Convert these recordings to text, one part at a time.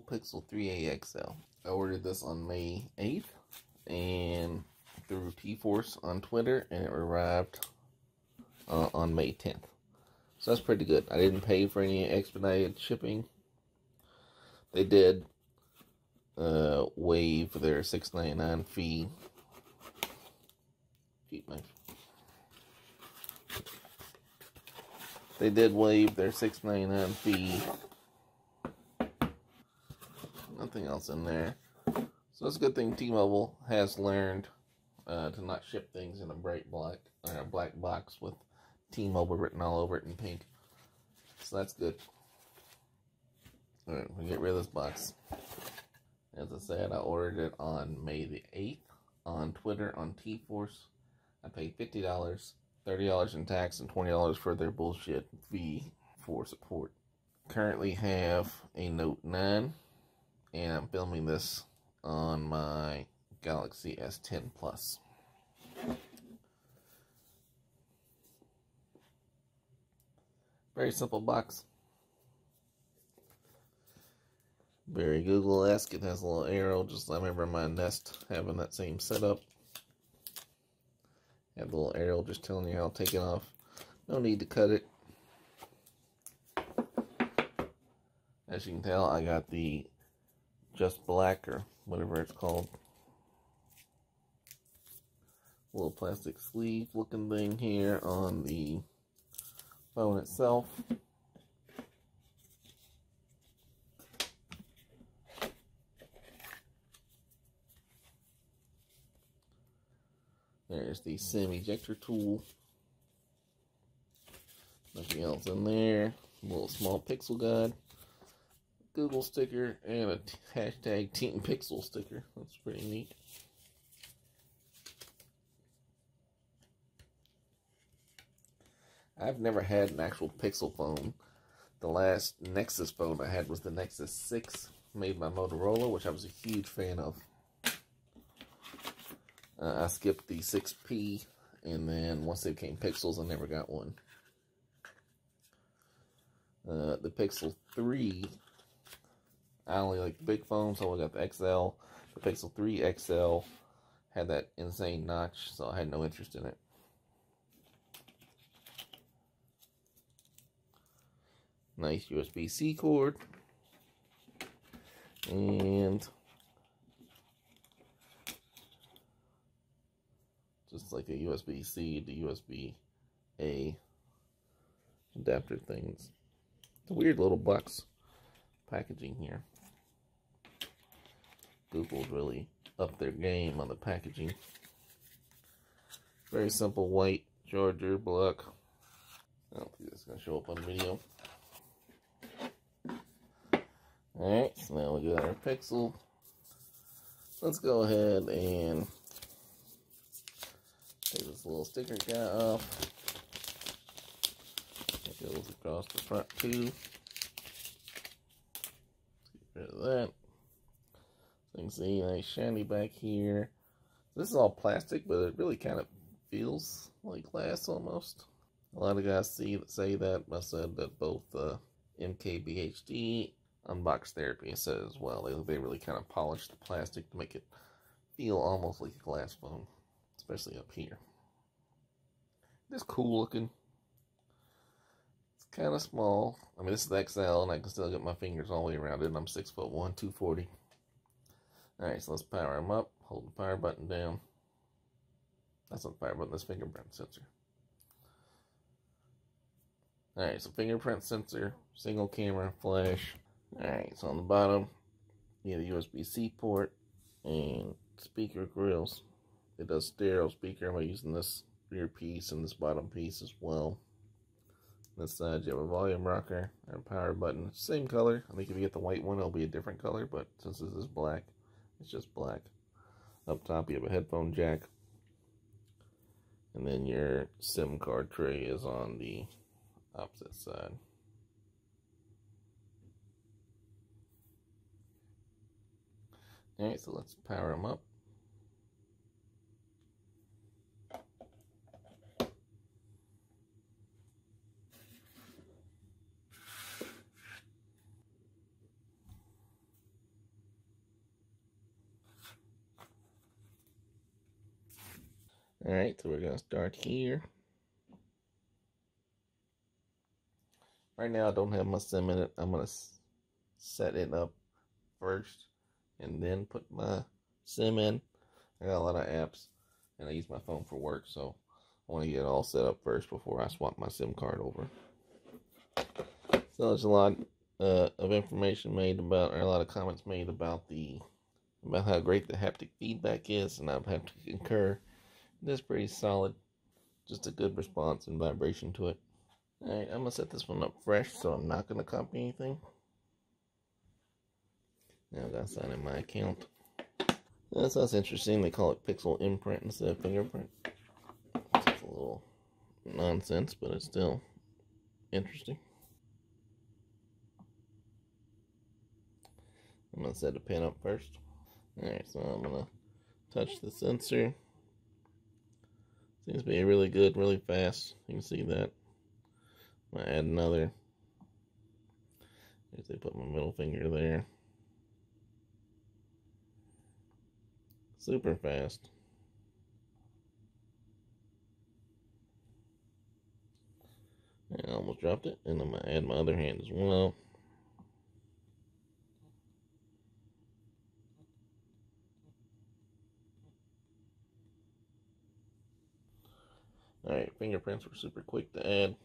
Pixel 3a XL. I ordered this on May 8th and through T-Force on Twitter, and it arrived on May 10th. So that's pretty good. I didn't pay for any expedited shipping. They did waive their $6.99 fee. They did waive their $6.99 fee. Nothing else in there. So it's a good thing T-Mobile has learned to not ship things in a bright black box with T-Mobile written all over it in pink. So that's good. Alright, we get rid of this box. As I said, I ordered it on May the 8th on Twitter on T-Force. I paid $50, $30 in tax, and $20 for their bullshit fee for support. Currently have a Note 9, and I'm filming this on my Galaxy S10 Plus. Very simple box. Very Google-esque. It has a little arrow, just I remember my Nest having that same setup. Have the little arrow just telling you how to take it off. No need to cut it. As you can tell, I got the Just Black, or whatever it's called. Little plastic sleeve looking thing here on the phone itself. There's the SIM ejector tool. Nothing else in there. A little small pixel guide. Google sticker and a hashtag Team Pixel sticker. That's pretty neat. I've never had an actual Pixel phone. The last Nexus phone I had was the Nexus 6 made by Motorola, which I was a huge fan of. I skipped the 6P, and then once they became Pixels, I never got one. The Pixel 3, I only like the big phones, so I got the XL. The Pixel 3 XL had that insane notch, so I had no interest in it. Nice USB-C cord. And just like a USB-C to USB-A adapter things. It's a weird little box packaging here. Google's really upped their game on the packaging. Very simple white charger block. I don't think that's going to show up on video. Alright, so now we got our Pixel. Let's go ahead and take this little sticker guy off. It goes across the front too. Let's get rid of that. So you can see nice shiny back here. This is all plastic, but it really kind of feels like glass almost. A lot of guys say that. I said that both MKBHD Unbox Therapy said as well. They really kind of polished the plastic to make it feel almost like a glass phone, especially up here. It's cool looking. It's kind of small. I mean, this is the XL, and I can still get my fingers all the way around it. And I'm 6'1", 240. Alright, so let's power them up. Hold the power button down. That's not the power button, that's fingerprint sensor. Alright, so fingerprint sensor, single camera, flash. Alright, so on the bottom, you have the USB-C port and speaker grills. It does stereo speaker. I'm using this rear piece and this bottom piece as well. On this side, you have a volume rocker and a power button. Same color. I think if you get the white one, it'll be a different color, but since this is black, it's just black. Up top, you have a headphone jack. And then your SIM card tray is on the opposite side. Alright, so let's power them up. Alright, so we're going to start here. Right now I don't have my SIM in it. I'm going to set it up first and then put my SIM in. I got a lot of apps and I use my phone for work, so I want to get it all set up first before I swap my SIM card over. So there's a lot of information made about, or a lot of comments made about how great the haptic feedback is, and I have to concur. It is pretty solid. Just a good response and vibration to it. Alright, I'm going to set this one up fresh, so I'm not going to copy anything. Now I've got to sign in my account. That's interesting. They call it pixel imprint instead of fingerprint. It's a little nonsense, but it's still interesting. I'm going to set the pin up first. Alright, so I'm going to touch the sensor. Seems to be really good, really fast. You can see that. I'm going to add another. As I put my middle finger there. Super fast. And I almost dropped it. And I'm going to add my other hand as well. Alright, fingerprints were super quick to add.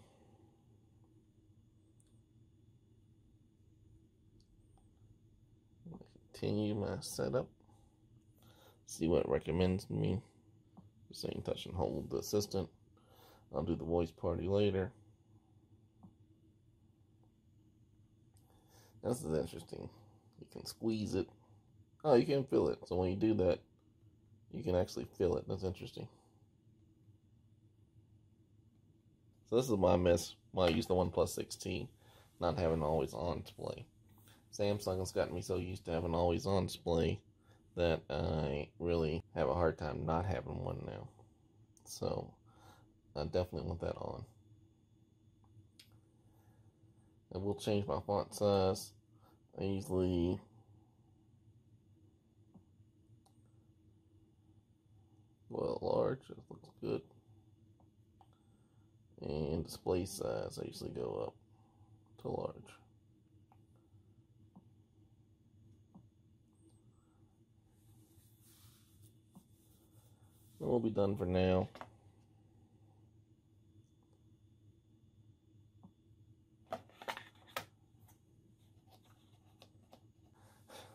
Continue my setup. See what it recommends me. Just saying touch and hold the assistant. I'll do the voice party later. This is interesting. You can squeeze it. Oh, you can feel it. So when you do that, you can actually feel it. That's interesting. So this is my miss when I use the OnePlus 6T, not having always on display. Samsung has gotten me so used to having always on display that I really have a hard time not having one now. So I definitely want that on. I will change my font size. I usually large, it looks good. And display size, I usually go up to large. And we'll be done for now.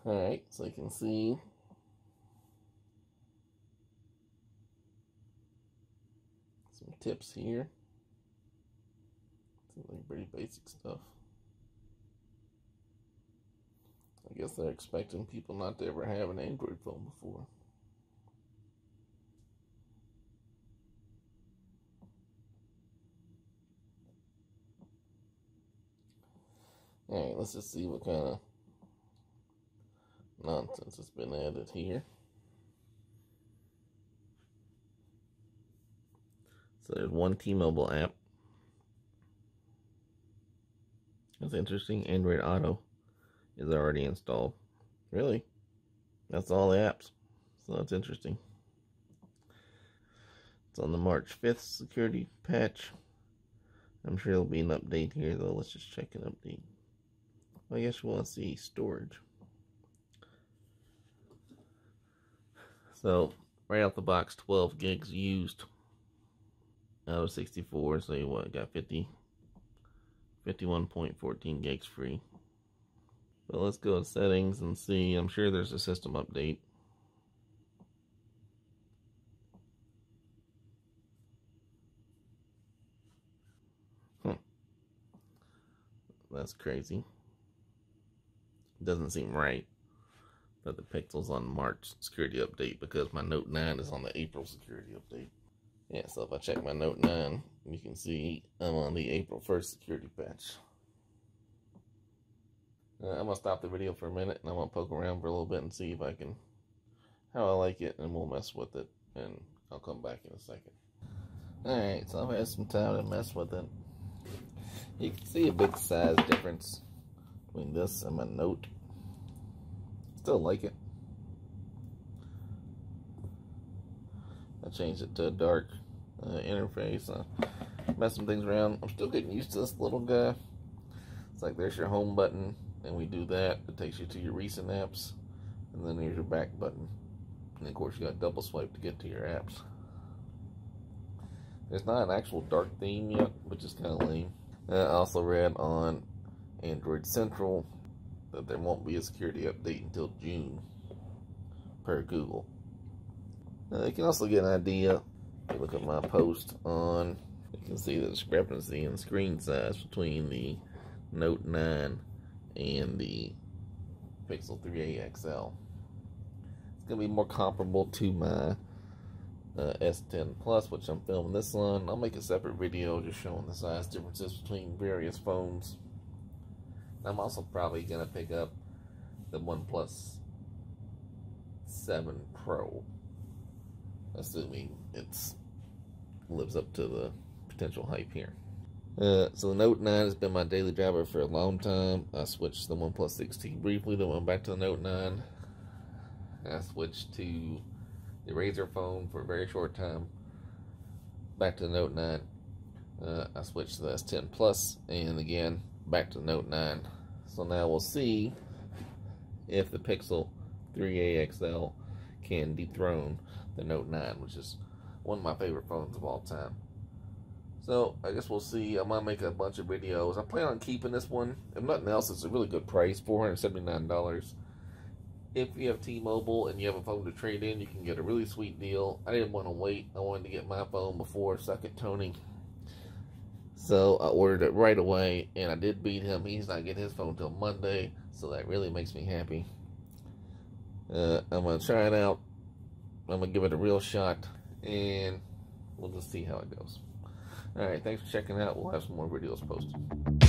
Alright, so you can see some tips here. Seems like pretty basic stuff. I guess they're expecting people not to ever have an Android phone before. Alright, let's just see what kind of nonsense has been added here. So there's one T-Mobile app. That's interesting. Android Auto is already installed. Really? That's all the apps. So that's interesting. It's on the March 5th security patch. I'm sure there'll be an update here, though. Let's just check an update. I guess we want to see storage. So, right out the box, 12 gigs used out of 64. So, what, got 51.14 gigs free. So, let's go to settings and see. I'm sure there's a system update. That's crazy. Doesn't seem right that the Pixel's on March security update because my Note 9 is on the April security update. Yeah, so if I check my Note 9, you can see I'm on the April 1st security patch. I'm going to stop the video for a minute and I'm going to poke around for a little bit and see if I can, how I like it, and we'll mess with it, and I'll come back in a second. Alright, so I've had some time to mess with it. You can see a big size difference between this and my Note. Still like it. I changed it to a dark interface. I messed some things around. I'm still getting used to this little guy. It's like there's your home button, and we do that. It takes you to your recent apps, and then there's your back button. And of course, you got double swipe to get to your apps. There's not an actual dark theme yet, which is kind of lame. I also read on Android Central that there won't be a security update until June, per Google. You can also get an idea. If you look at my post on, you can see the discrepancy in screen size between the Note 9 and the Pixel 3a XL. It's going to be more comparable to my S10 Plus, which I'm filming this on. I'll make a separate video just showing the size differences between various phones. I'm also probably going to pick up the OnePlus 7 Pro, assuming it lives up to the potential hype here. So the Note 9 has been my daily driver for a long time. I switched to the OnePlus 6T briefly, then went back to the Note 9. I switched to the Razr phone for a very short time, back to the Note 9. I switched to the S10 Plus, and again, back to the Note 9. So now we'll see if the Pixel 3a XL can dethrone the Note 9, which is one of my favorite phones of all time. So I guess we'll see. I might make a bunch of videos. I plan on keeping this one. If nothing else, it's a really good price, $479. If you have T-Mobile and you have a phone to trade in, you can get a really sweet deal. I didn't want to wait. I wanted to get my phone before Second Tony. So I ordered it right away, and I did beat him. He's not getting his phone until Monday, so that really makes me happy. I'm going to try it out. I'm going to give it a real shot, and we'll just see how it goes. Alright, thanks for checking out. We'll have some more videos posted.